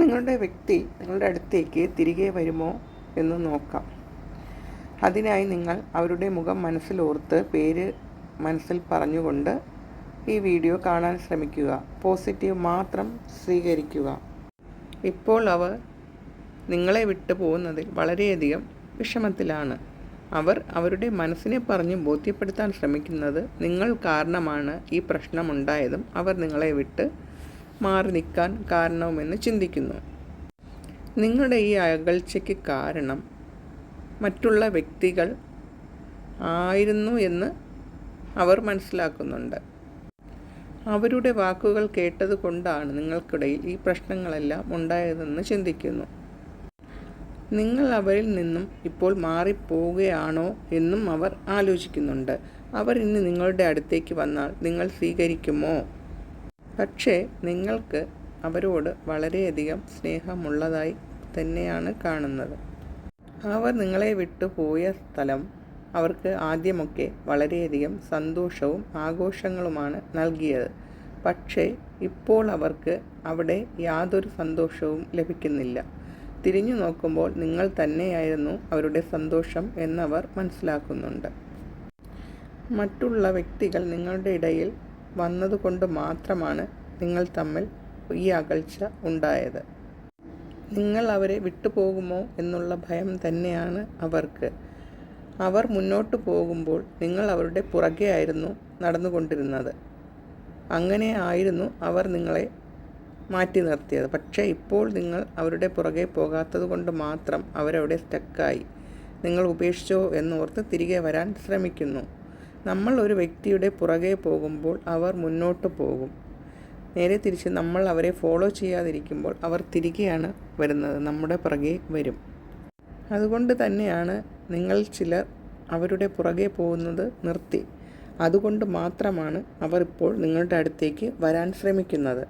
നിങ്ങളുടെ വ്യക്തി നിങ്ങളുടെ അടുത്തേക്ക് തിരികെ വരുമോ എന്ന് നോക്കാം. അതിനായി നിങ്ങൾ അവരുടെ മുഖം മനസ്സിലോർത്ത് പേര് മനസ്സിൽ പറഞ്ഞുകൊണ്ട് ഈ വീഡിയോ കാണാൻ ശ്രമിക്കുക. പോസിറ്റീവ് മാത്രം സ്വീകരിക്കുക. ഇപ്പോൾ അവർ നിങ്ങളെ വിട്ടു പോകുന്നതിൽ വളരെയധികം വിഷമത്തിലാണ്. അവർ അവരുടെ മനസ്സിനെ പറഞ്ഞ് ബോധ്യപ്പെടുത്താൻ ശ്രമിക്കുന്നത് നിങ്ങൾ കാരണമാണ് ഈ പ്രശ്നമുണ്ടായതും അവർ നിങ്ങളെ വിട്ട് മാറി നിൽക്കാൻ കാരണവുമെന്ന് ചിന്തിക്കുന്നു. നിങ്ങളുടെ ഈ അകൽച്ചയ്ക്ക് കാരണം മറ്റുള്ള വ്യക്തികൾ ആയിരുന്നു എന്ന് അവർ മനസ്സിലാക്കുന്നുണ്ട്. അവരുടെ വാക്കുകൾ കേട്ടത് കൊണ്ടാണ് നിങ്ങൾക്കിടയിൽ ഈ പ്രശ്നങ്ങളെല്ലാം ഉണ്ടായതെന്ന് ചിന്തിക്കുന്നു. നിങ്ങൾ അവരിൽ നിന്നും ഇപ്പോൾ മാറിപ്പോവുകയാണോ എന്നും അവർ ആലോചിക്കുന്നുണ്ട്. അവർ ഇന്ന് നിങ്ങളുടെ അടുത്തേക്ക് വന്നാൽ നിങ്ങൾ സ്വീകരിക്കുമോ? പക്ഷേ നിങ്ങൾക്ക് അവരോട് വളരെയധികം സ്നേഹമുള്ളതായി തന്നെയാണ് കാണുന്നത്. അവർ നിങ്ങളെ വിട്ടു പോയ സ്ഥലം അവർക്ക് ആദ്യമൊക്കെ വളരെയധികം സന്തോഷവും ആഘോഷങ്ങളുമാണ് നൽകിയത്. പക്ഷേ ഇപ്പോൾ അവർക്ക് അവിടെ യാതൊരു സന്തോഷവും ലഭിക്കുന്നില്ല. തിരിഞ്ഞു നോക്കുമ്പോൾ നിങ്ങൾ തന്നെയായിരുന്നു അവരുടെ സന്തോഷം എന്നവർ മനസ്സിലാക്കുന്നുണ്ട്. മറ്റുള്ള വ്യക്തികൾ നിങ്ങളുടെ ഇടയിൽ വന്നതുകൊണ്ട് മാത്രമാണ് നിങ്ങൾ തമ്മിൽ ഈ അകൽച്ച ഉണ്ടായത്. നിങ്ങൾ അവരെ വിട്ടുപോകുമോ എന്നുള്ള ഭയം തന്നെയാണ് അവർക്ക്. അവർ മുന്നോട്ട് പോകുമ്പോൾ നിങ്ങൾ അവരുടെ പുറകെ ആയിരുന്നു നടന്നുകൊണ്ടിരുന്നത്. അങ്ങനെ ആയിരുന്നു അവർ നിങ്ങളെ മാറ്റി നിർത്തിയത്. പക്ഷേ ഇപ്പോൾ നിങ്ങൾ അവരുടെ പുറകെ പോകാത്തത് കൊണ്ട് മാത്രം അവരവിടെ സ്റ്റക്കായി. നിങ്ങൾ ഉപേക്ഷിച്ചോ എന്നോർത്ത് തിരികെ വരാൻ ശ്രമിക്കുന്നു. നമ്മൾ ഒരു വ്യക്തിയുടെ പുറകെ പോകുമ്പോൾ അവർ മുന്നോട്ട് പോകും. നേരെ തിരിച്ച് നമ്മൾ അവരെ ഫോളോ ചെയ്യാതിരിക്കുമ്പോൾ അവർ തിരികെയാണ് വരുന്നത്, നമ്മുടെ പുറകെ വരും. അതുകൊണ്ട് തന്നെയാണ് നിങ്ങൾ ചിലർ അവരുടെ പുറകെ പോകുന്നത് നിർത്തി. അതുകൊണ്ട് മാത്രമാണ് അവർ ഇപ്പോൾ നിങ്ങളുടെ അടുത്തേക്ക് വരാൻ ശ്രമിക്കുന്നത്.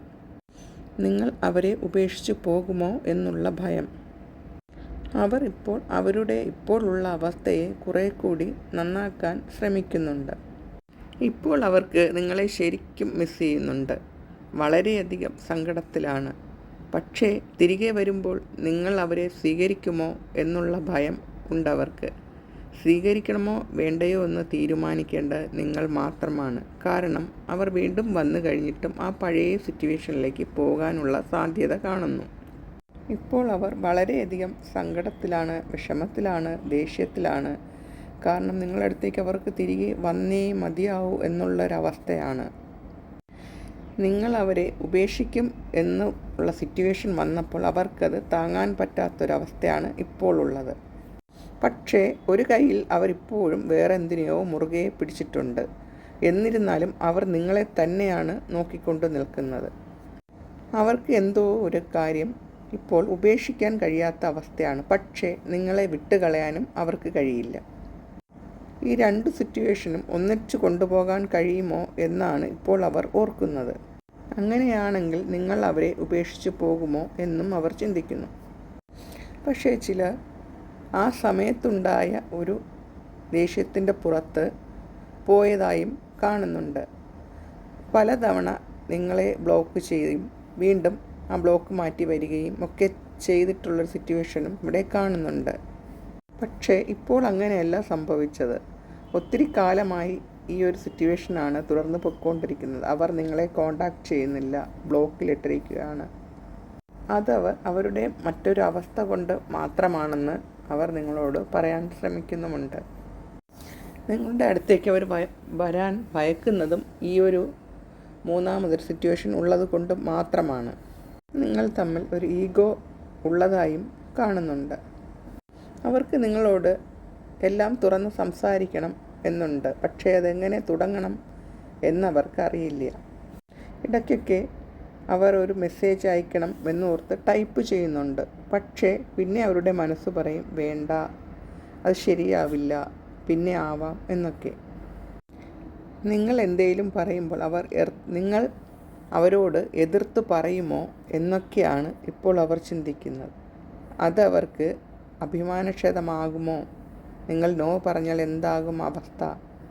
നിങ്ങൾ അവരെ ഉപേക്ഷിച്ച് പോകുമോ എന്നുള്ള ഭയം. അവർ ഇപ്പോൾ അവരുടെ ഉള്ള അവസ്ഥയെ കുറെ കൂടി നന്നാക്കാൻ ശ്രമിക്കുന്നുണ്ട്. ഇപ്പോൾ അവർക്ക് നിങ്ങളെ ശരിക്കും മിസ് ചെയ്യുന്നുണ്ട്. വളരെയധികം സങ്കടത്തിലാണ്. പക്ഷേ തിരികെ വരുമ്പോൾ നിങ്ങൾ അവരെ സ്വീകരിക്കുമോ എന്നുള്ള ഭയം ഉണ്ടവർക്ക്. സ്വീകരിക്കണമോ വേണ്ടയോ എന്ന് തീരുമാനിക്കേണ്ടത് നിങ്ങൾ മാത്രമാണ്. കാരണം അവർ വീണ്ടും വന്നു കഴിഞ്ഞിട്ടും ആ പഴയ സിറ്റുവേഷനിലേക്ക് പോകാനുള്ള സാധ്യത കാണുന്നു. ഇപ്പോൾ അവർ വളരെയധികം സങ്കടത്തിലാണ്, വിഷമത്തിലാണ്, ദേഷ്യത്തിലാണ്. കാരണം നിങ്ങളുടെ അടുത്തേക്ക് അവർക്ക് തിരികെ വന്നേ മതിയാവൂ എന്നുള്ളൊരവസ്ഥയാണ്. നിങ്ങൾ അവരെ ഉപേക്ഷിക്കും എന്നുള്ള സിറ്റുവേഷൻ വന്നപ്പോൾ അവർക്കത് താങ്ങാൻ പറ്റാത്തൊരവസ്ഥയാണ് ഇപ്പോൾ ഉള്ളത്. പക്ഷേ ഒരു കയ്യിൽ അവരിപ്പോഴും വേറെ എന്തിനെയോ മുറുകെ പിടിച്ചിട്ടുണ്ട്. എന്നിരുന്നാലും അവർ നിങ്ങളെ തന്നെയാണ് നോക്കിക്കൊണ്ട് നിൽക്കുന്നത്. അവർക്ക് എന്തോ ഒരു കാര്യം ഇപ്പോൾ ഉപേക്ഷിക്കാൻ കഴിയാത്ത അവസ്ഥയാണ്. പക്ഷേ നിങ്ങളെ വിട്ടുകളയാനും അവർക്ക് കഴിയില്ല. ഈ രണ്ട് സിറ്റുവേഷനും ഒന്നിച്ചു കൊണ്ടുപോകാൻ കഴിയുമോ എന്നാണ് ഇപ്പോൾ അവർ ഓർക്കുന്നത്. അങ്ങനെയാണെങ്കിൽ നിങ്ങൾ അവരെ ഉപേക്ഷിച്ച് പോകുമോ എന്നും അവർ ചിന്തിക്കുന്നു. പക്ഷേ ചിലർ ആ സമയത്തുണ്ടായ ഒരു ദേഷ്യത്തിൻ്റെ പുറത്ത് പോയതായും കാണുന്നുണ്ട്. പലതവണ നിങ്ങളെ ബ്ലോക്ക് ചെയ്യുകയും വീണ്ടും ആ ബ്ലോക്ക് മാറ്റി വരികയും ഒക്കെ ചെയ്തിട്ടുള്ളൊരു സിറ്റുവേഷനും ഇവിടെ കാണുന്നുണ്ട്. പക്ഷേ ഇപ്പോൾ അങ്ങനെയല്ല സംഭവിച്ചത്. ഒത്തിരി കാലമായി ഈ ഒരു സിറ്റുവേഷനാണ് തുടർന്ന് പൊയ്ക്കൊണ്ടിരിക്കുന്നത്. അവർ നിങ്ങളെ കോണ്ടാക്ട് ചെയ്യുന്നില്ല, ബ്ലോക്കിലിട്ടിരിക്കുകയാണ്. അതവർ അവരുടെ മറ്റൊരു അവസ്ഥ കൊണ്ട് മാത്രമാണെന്ന് അവർ നിങ്ങളോട് പറയാൻ ശ്രമിക്കുന്നുമുണ്ട്. നിങ്ങളുടെ അടുത്തേക്ക് അവർ വരാൻ ഭയക്കുന്നതും ഈ ഒരു മൂന്നാമതൊരു സിറ്റുവേഷൻ ഉള്ളത് കൊണ്ട് മാത്രമാണ്. നിങ്ങൾ തമ്മിൽ ഒരു ഈഗോ ഉള്ളതായും കാണുന്നുണ്ട്. അവർക്ക് നിങ്ങളോട് എല്ലാം തുറന്ന് സംസാരിക്കണം എന്നുണ്ട്. പക്ഷേ അതെങ്ങനെ തുടങ്ങണം എന്നവർക്കറിയില്ല. ഇടയ്ക്കൊക്കെ അവർ ഒരു മെസ്സേജ് അയക്കണം എന്നോർത്ത് ടൈപ്പ് ചെയ്യുന്നുണ്ട്. പക്ഷേ പിന്നെ അവരുടെ മനസ്സ് പറയും വേണ്ട, അത് ശരിയാവില്ല, പിന്നെ ആവാം എന്നൊക്കെ. നിങ്ങൾ എന്തെങ്കിലും പറയുമ്പോൾ നിങ്ങൾ അവരോട് എതിർത്ത് പറയുമോ എന്നൊക്കെയാണ് ഇപ്പോൾ അവർ ചിന്തിക്കുന്നത്. അതവർക്ക് അഭിമാനക്ഷതമാകുമോ? നിങ്ങൾ നോ പറഞ്ഞാൽ എന്താകും അവസ്ഥ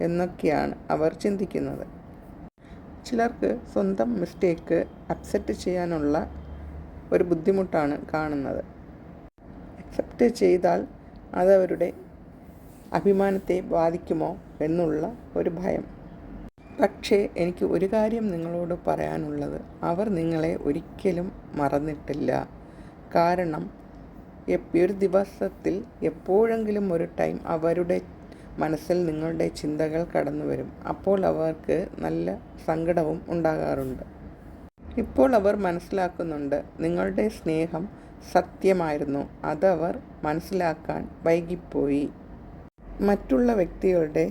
എന്നൊക്കെയാണ് അവർ ചിന്തിക്കുന്നത്. ചിലർക്ക് സ്വന്തം മിസ്റ്റേക്ക് അക്സെപ്റ്റ് ചെയ്യാനുള്ള ഒരു ബുദ്ധിമുട്ടാണ് കാണുന്നത്. അക്സെപ്റ്റ് ചെയ്താൽ അതവരുടെ അഭിമാനത്തെ ബാധിക്കുമോ എന്നുള്ള ഒരു ഭയം. പക്ഷേ എനിക്ക് ഒരു കാര്യം നിങ്ങളോട് പറയാനുള്ളത്, അവർ നിങ്ങളെ ഒരിക്കലും മറന്നിട്ടില്ല. കാരണം ഒരു ദിവസത്തിൽ എപ്പോഴെങ്കിലും ഒരു ടൈം അവരുടെ മനസ്സിൽ നിങ്ങളുടെ ചിന്തകൾ കടന്നു വരും. അപ്പോൾ അവർക്ക് നല്ല സങ്കടവും ഉണ്ടാകാറുണ്ട്. ഇപ്പോൾ അവർ മനസ്സിലാക്കുന്നുണ്ട് നിങ്ങളുടെ സ്നേഹം സത്യമായിരുന്നു. അതവർ മനസ്സിലാക്കാൻ വൈകിപ്പോയി. മറ്റുള്ള വ്യക്തികളുടെ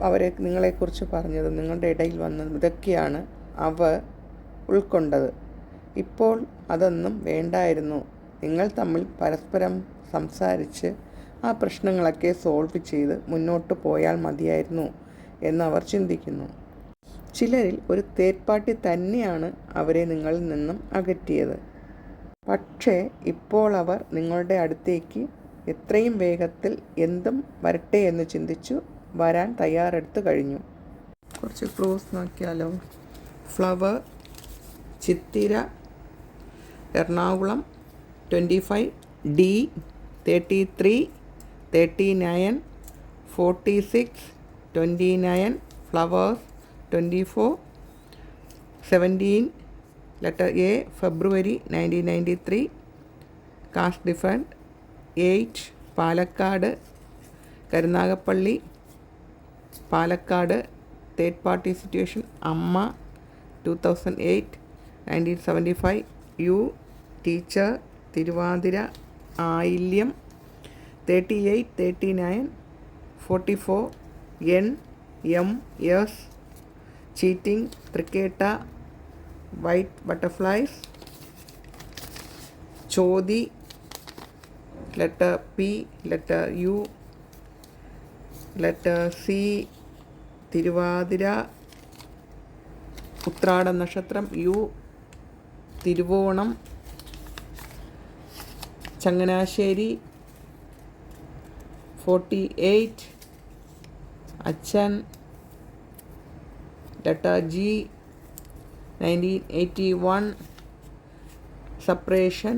അവരെ നിങ്ങളെക്കുറിച്ച് പറഞ്ഞതും നിങ്ങളുടെ ഇടയിൽ വന്നതും ഇതൊക്കെയാണ് അവർ ഉൾക്കൊണ്ടത്. ഇപ്പോൾ അതൊന്നും വേണ്ടായിരുന്നു. നിങ്ങൾ തമ്മിൽ പരസ്പരം സംസാരിച്ച് ആ പ്രശ്നങ്ങളൊക്കെ സോൾവ് ചെയ്ത് മുന്നോട്ട് പോയാൽ മതിയായിരുന്നു എന്നവർ ചിന്തിക്കുന്നു. ചിലരിൽ ഒരു തേർഡ് പാർട്ടി തന്നെയാണ് അവരെ നിങ്ങളിൽ നിന്നും അകറ്റിയത്. പക്ഷേ ഇപ്പോൾ അവർ നിങ്ങളുടെ അടുത്തേക്ക് എത്രയും വേഗത്തിൽ എന്തും വരട്ടെ എന്ന് ചിന്തിച്ചു വരാൻ തയ്യാറെടുത്ത് കഴിഞ്ഞു. കുറച്ച് ക്ലൂസ് നോക്കിയാലോ. Flower, Chithira, Ernakulam 25, D 33, 39, 46, 29, flowers 24, 17, letter A, February 1993, caste different, 8, Palakkad, Karunagappally, Palakkad, third party situation, അമ്മ 2008, 1975, you teacher, Thiruvathira, Ayilyam 38, 39, 44, N, M, S, cheating, Thrikketta, white butterflies, Chothi, letter P, letter U, letter C, Thiruvathira, ഉത്രാട നക്ഷത്രം U, തിരുവോണം, ചങ്ങനാശ്ശേരി 48, അച്ഛൻ, letter G 1981, separation